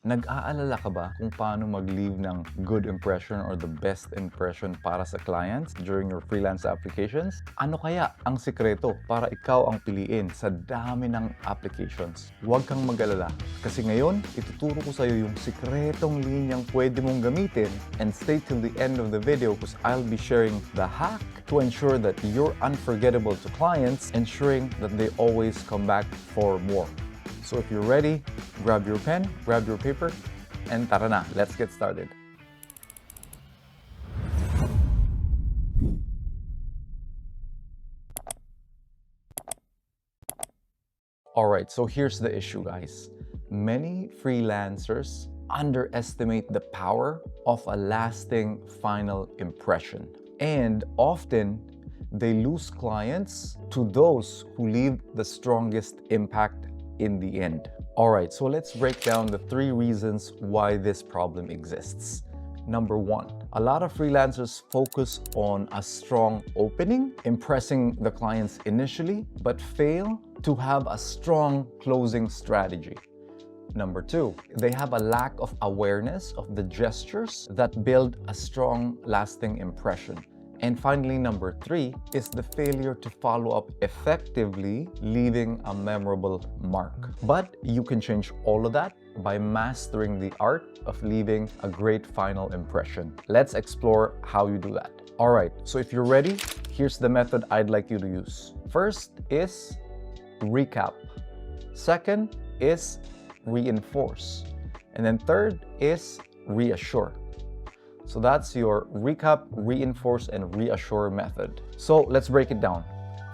Nag-aalala ka ba kung paano mag-leave ng good impression or the best impression para sa clients during your freelance applications? Ano kaya ang sikreto para ikaw ang piliin sa dami ng applications? Huwag kang mag-alala kasi ngayon ituturo ko sa iyo yung sikretong linyang pwede mong gamitin, and stay till the end of the video because I'll be sharing the hack to ensure that you're unforgettable to clients, ensuring that they always come back for more. So if you're ready, grab your pen, grab your paper, and tara na, let's get started. Alright, so here's the issue, guys. Many freelancers underestimate the power of a lasting final impression. And often, they lose clients to those who leave the strongest impact in the end. Alright, so let's break down the 3 reasons why this problem exists. Number 1, a lot of freelancers focus on a strong opening, impressing the clients initially, but fail to have a strong closing strategy. Number 2, they have a lack of awareness of the gestures that build a strong, lasting impression. And finally, number 3 is the failure to follow up effectively, leaving a memorable mark. But you can change all of that by mastering the art of leaving a great final impression. Let's explore how you do that. Alright, so if you're ready, here's the method I'd like you to use. First is recap. Second is reinforce. And then third is reassure. So that's your recap, reinforce, and reassure method. So let's break it down.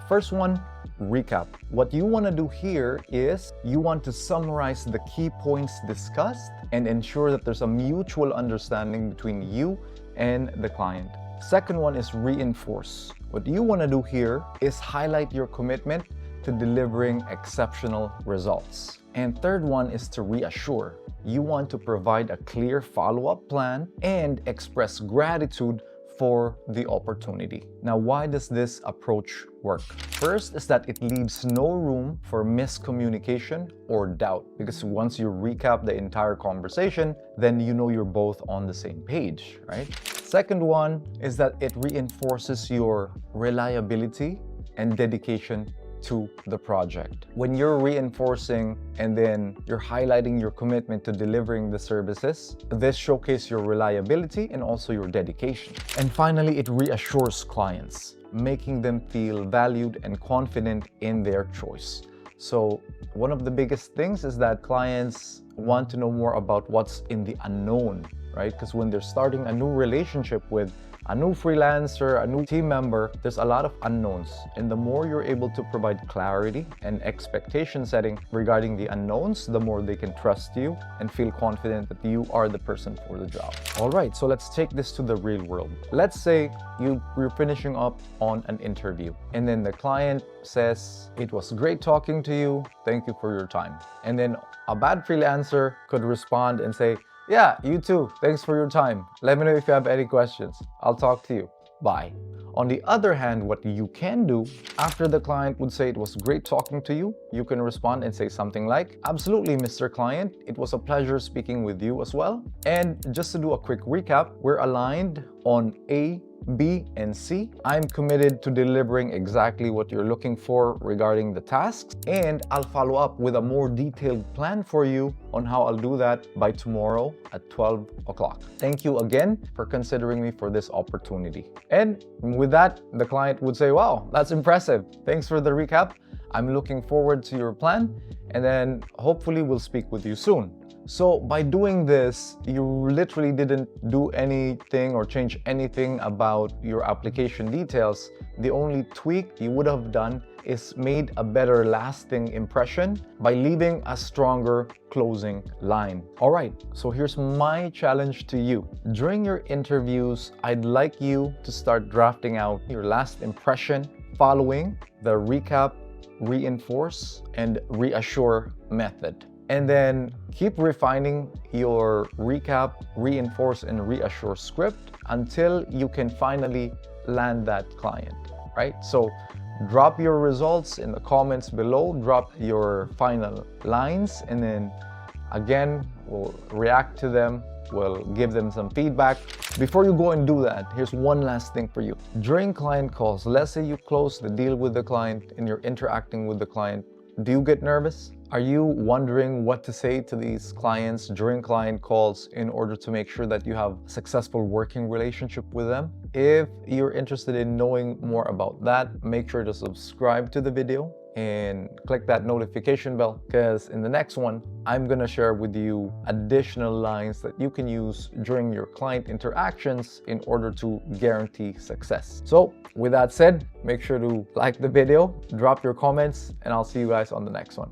First one, recap. What you want to do here is you want to summarize the key points discussed and ensure that there's a mutual understanding between you and the client. Second one is reinforce. What you want to do here is highlight your commitment to delivering exceptional results. And third one is to reassure. You want to provide a clear follow-up plan and express gratitude for the opportunity. Now, why does this approach work? First is that it leaves no room for miscommunication or doubt, because once you recap the entire conversation, then you know you're both on the same page, right? Second one is that it reinforces your reliability and dedication to the project. When you're reinforcing and then you're highlighting your commitment to delivering the services, this showcases your reliability and also your dedication. And finally, it reassures clients, making them feel valued and confident in their choice. So one of the biggest things is that clients want to know more about what's in the unknown, right? Because when they're starting a new relationship with a new freelancer, a new team member, there's a lot of unknowns. And the more you're able to provide clarity and expectation setting regarding the unknowns, the more they can trust you and feel confident that you are the person for the job. All right, so let's take this to the real world. Let's say you're finishing up on an interview, and then the client says, "It was great talking to you. Thank you for your time." And then a bad freelancer could respond and say, "Yeah, you too. Thanks for your time. Let me know if you have any questions. I'll talk to you. Bye." On the other hand, what you can do after the client would say it was great talking to you, you can respond and say something like, "Absolutely, Mr. Client. It was a pleasure speaking with you as well. And just to do a quick recap, we're aligned on A, B, and C. I'm committed to delivering exactly what you're looking for regarding the tasks, and I'll follow up with a more detailed plan for you on how I'll do that by tomorrow at 12 o'clock. Thank you again for considering me for this opportunity." And with that, the client would say, "Wow, that's impressive. Thanks for the recap. I'm looking forward to your plan, and then hopefully we'll speak with you soon." So by doing this, you literally didn't do anything or change anything about your application details. The only tweak you would have done is made a better lasting impression by leaving a stronger closing line. All right, so here's my challenge to you. During your interviews, I'd like you to start drafting out your last impression following the recap, reinforce, and reassure method. And then keep refining your recap, reinforce, and reassure script until you can finally land that client, right? So drop your results in the comments below, drop your final lines, and then Again, we'll react to them. We'll give them some feedback. Before you go and do that, here's one last thing for you. During client calls, let's say you close the deal with the client and you're interacting with the client. Do you get nervous? Are you wondering what to say to these clients during client calls in order to make sure that you have a successful working relationship with them? If you're interested in knowing more about that, make sure to subscribe to the video and click that notification bell, because in the next one, I'm gonna share with you additional lines that you can use during your client interactions in order to guarantee success. So with that said, make sure to like the video, drop your comments, and I'll see you guys on the next one.